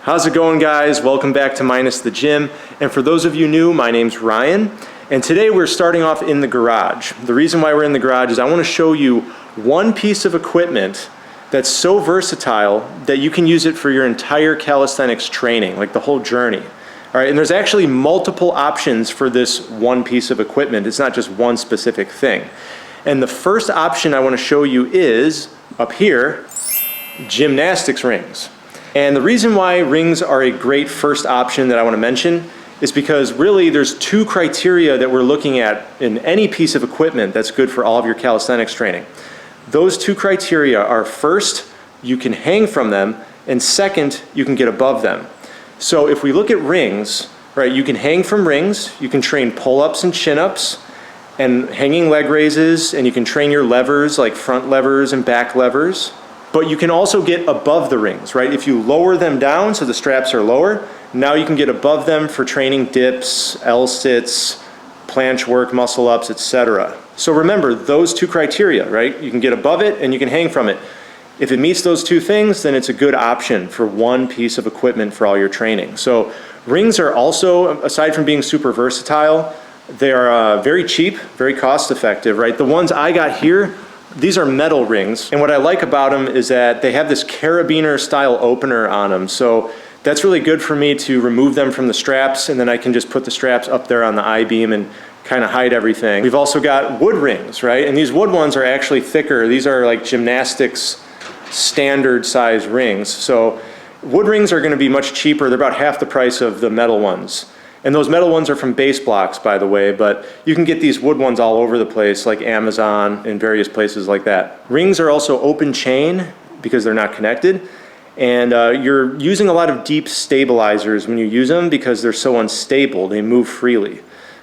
How's it going, guys? Welcome back to Minus the Gym. And for those of you new, my name's Ryan. And today we're starting off in the garage. The reason why we're in the garage is I want to show you one piece of equipment that's so versatile that you can use it for your entire calisthenics training, like the whole journey. All right, and there's actually multiple options for this one piece of equipment. It's not just one specific thing. And the first option I want to show you is, up here, gymnastics rings. And the reason why rings are a great first option that I want to mention is because really there's two criteria that we're looking at in any piece of equipment that's good for all of your calisthenics training. Those two criteria are, first, you can hang from them, and second, you can get above them. So if we look at rings, right, you can hang from rings, you can train pull-ups and chin-ups and hanging leg raises, and you can train your levers like front levers and back levers. But you can also get above the rings, right? If you lower them down so the straps are lower, now you can get above them for training dips, L-sits, planche work, muscle ups, etc. So remember those two criteria, right? You can get above it and you can hang from it. If it meets those two things, then it's a good option for one piece of equipment for all your training. So rings are also, aside from being super versatile, they are very cheap, very cost effective, right? The ones I got here, these are metal rings, and what I like about them is that they have this carabiner style opener on them, so that's really good for me to remove them from the straps, and then I can just put the straps up there on the I-beam and kind of hide everything. We've also got wood rings, right? And these wood ones are actually thicker. These are like gymnastics standard size rings. So wood rings are going to be much cheaper. They're about half the price of the metal ones. And those metal ones are from base blocks, by the way, but you can get these wood ones all over the place, like Amazon and various places like that. Rings are also open chain because they're not connected. And you're using a lot of deep stabilizers when you use them because they're so unstable, they move freely.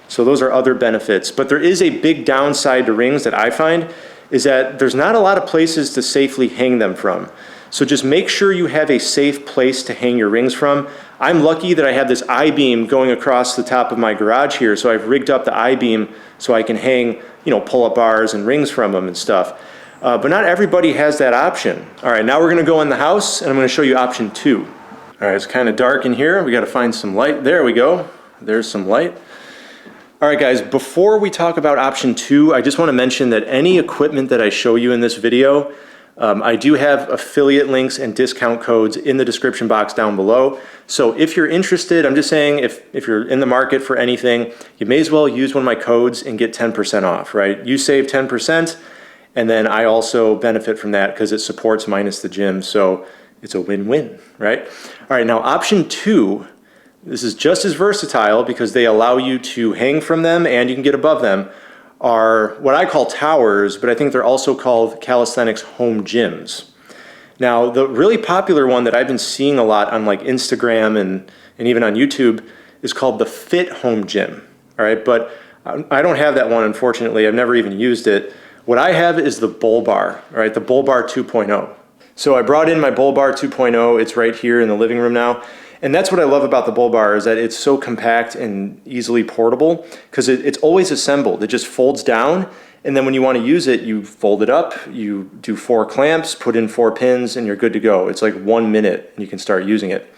So those are other benefits. But there is a big downside to rings that I find is that there's not a lot of places to safely hang them from. So just make sure you have a safe place to hang your rings from. I'm lucky that I have this I-beam going across the top of my garage here, so I've rigged up the I-beam so I can hang, pull-up bars and rings from them and stuff. But not everybody has that option. All right, now we're gonna go in the house and I'm gonna show you option 2. All right, it's kind of dark in here. We gotta find some light. There we go. There's some light. All right, guys, before we talk about option 2, I just wanna mention that any equipment that I show you in this video, I do have affiliate links and discount codes in the description box down below. So if you're interested, I'm just saying if you're in the market for anything, you may as well use one of my codes and get 10% off, right? You save 10%, and then I also benefit from that because it supports Minus the Gym, so it's a win-win, right? All right, now option 2, this is just as versatile because they allow you to hang from them and you can get above them, are what I call towers, but I think they're also called calisthenics home gyms. Now, the really popular one that I've been seeing a lot on like Instagram and even on YouTube is called the Fit Home Gym, all right? But I don't have that one, unfortunately. I've never even used it. What I have is the Bull Bar, all right? The Bull Bar 2.0. So I brought in my Bull Bar 2.0. It's right here in the living room now. And that's what I love about the Bull Bar is that it's so compact and easily portable because it's always assembled. It just folds down, and then when you want to use it, you fold it up, you do 4 clamps, put in 4 pins, and you're good to go. It's like 1 minute, and you can start using it.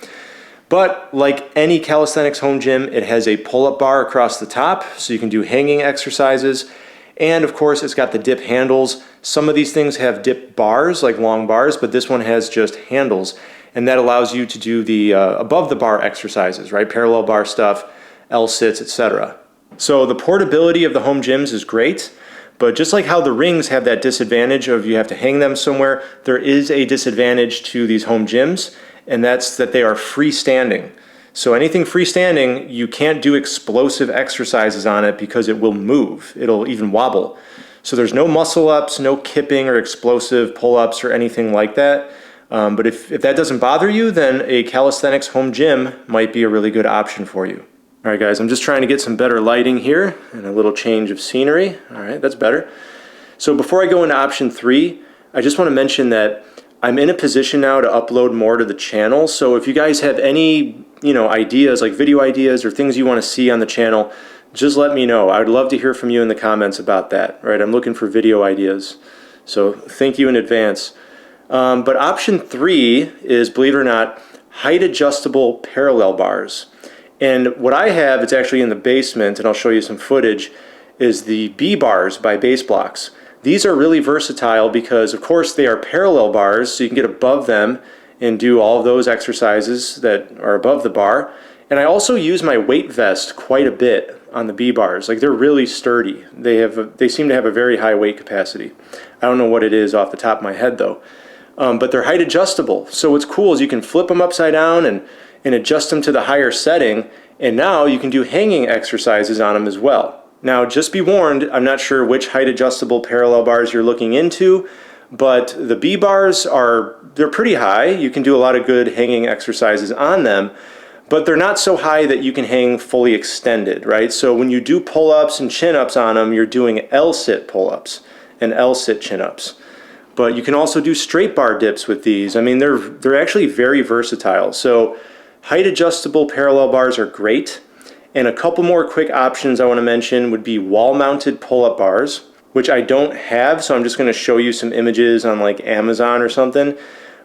But like any calisthenics home gym, it has a pull-up bar across the top, so you can do hanging exercises. And of course, it's got the dip handles. Some of these things have dip bars, like long bars, but this one has just handles. And that allows you to do the above the bar exercises, right? Parallel bar stuff, L-sits, etc. So the portability of the home gyms is great, but just like how the rings have that disadvantage of you have to hang them somewhere, there is a disadvantage to these home gyms, and that's that they are freestanding. So anything freestanding, you can't do explosive exercises on it because it will move. It'll even wobble. So there's no muscle ups, no kipping or explosive pull-ups or anything like that. But if that doesn't bother you, then a calisthenics home gym might be a really good option for you. All right, guys, I'm just trying to get some better lighting here and a little change of scenery. All right, that's better. So before I go into option 3, I just want to mention that I'm in a position now to upload more to the channel. So if you guys have any, ideas, like video ideas or things you want to see on the channel, just let me know. I would love to hear from you in the comments about that, right? I'm looking for video ideas. So thank you in advance. But option 3 is, believe it or not, height adjustable parallel bars. And what I have, it's actually in the basement, and I'll show you some footage, is the B bars by Base Blocks. These are really versatile because, of course, they are parallel bars, so you can get above them and do all of those exercises that are above the bar. And I also use my weight vest quite a bit on the B bars. Like, they're really sturdy. They seem to have a very high weight capacity. I don't know what it is off the top of my head though. But they're height adjustable. So what's cool is you can flip them upside down and adjust them to the higher setting. And now you can do hanging exercises on them as well. Now, just be warned, I'm not sure which height adjustable parallel bars you're looking into, but the B bars they're pretty high. You can do a lot of good hanging exercises on them, but they're not so high that you can hang fully extended, right? So when you do pull-ups and chin-ups on them, you're doing L-sit pull-ups and L-sit chin-ups. But you can also do straight bar dips with these. I mean, they're actually very versatile. So height adjustable parallel bars are great. And a couple more quick options I want to mention would be wall-mounted pull-up bars, which I don't have, so I'm just going to show you some images on like Amazon or something.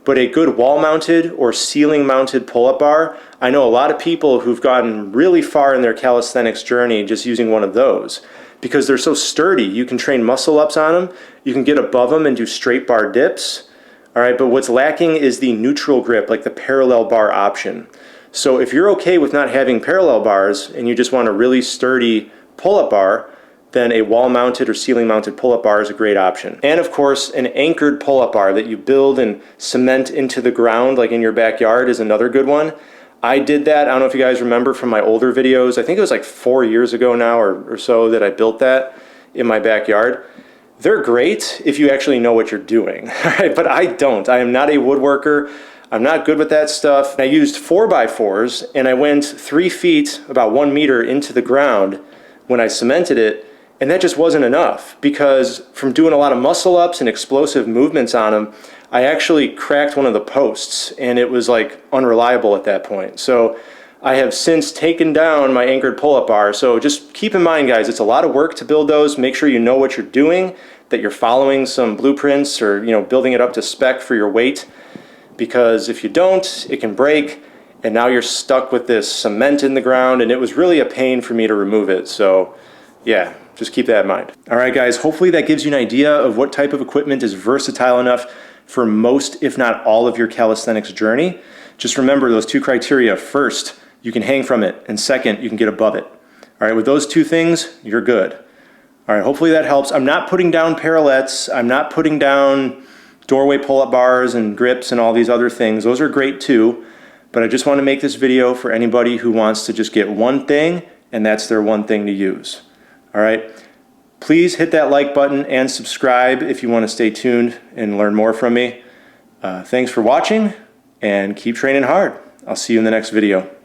But a good wall-mounted or ceiling-mounted pull-up bar, I know a lot of people who've gotten really far in their calisthenics journey just using one of those because they're so sturdy. You can train muscle-ups on them, you can get above them and do straight bar dips. All right, but what's lacking is the neutral grip, like the parallel bar option. So if you're okay with not having parallel bars and you just want a really sturdy pull-up bar, then a wall-mounted or ceiling-mounted pull-up bar is a great option. And of course, an anchored pull-up bar that you build and cement into the ground, like in your backyard, is another good one. I did that, I don't know if you guys remember from my older videos, I think it was like 4 years ago now or so that I built that in my backyard. They're great if you actually know what you're doing, right? But I don't. I am not a woodworker. I'm not good with that stuff. I used 4x4s and I went 3 feet, about 1 meter into the ground when I cemented it, and that just wasn't enough because from doing a lot of muscle ups and explosive movements on them, I actually cracked one of the posts and it was like unreliable at that point. So I have since taken down my anchored pull-up bar. So just keep in mind, guys, it's a lot of work to build those. Make sure you know what you're doing, that you're following some blueprints or building it up to spec for your weight. Because if you don't, it can break, and now you're stuck with this cement in the ground, and it was really a pain for me to remove it. So yeah, just keep that in mind. All right, guys, hopefully that gives you an idea of what type of equipment is versatile enough for most, if not all, of your calisthenics journey. Just remember those 2 criteria. First, you can hang from it, and second, you can get above it. All right, with those 2 things, you're good. All right, hopefully that helps. I'm not putting down parallettes. I'm not putting down doorway pull-up bars and grips and all these other things. Those are great too, but I just want to make this video for anybody who wants to just get one thing and that's their one thing to use. All right, please hit that like button and subscribe if you want to stay tuned and learn more from me. Thanks for watching and keep training hard. I'll see you in the next video.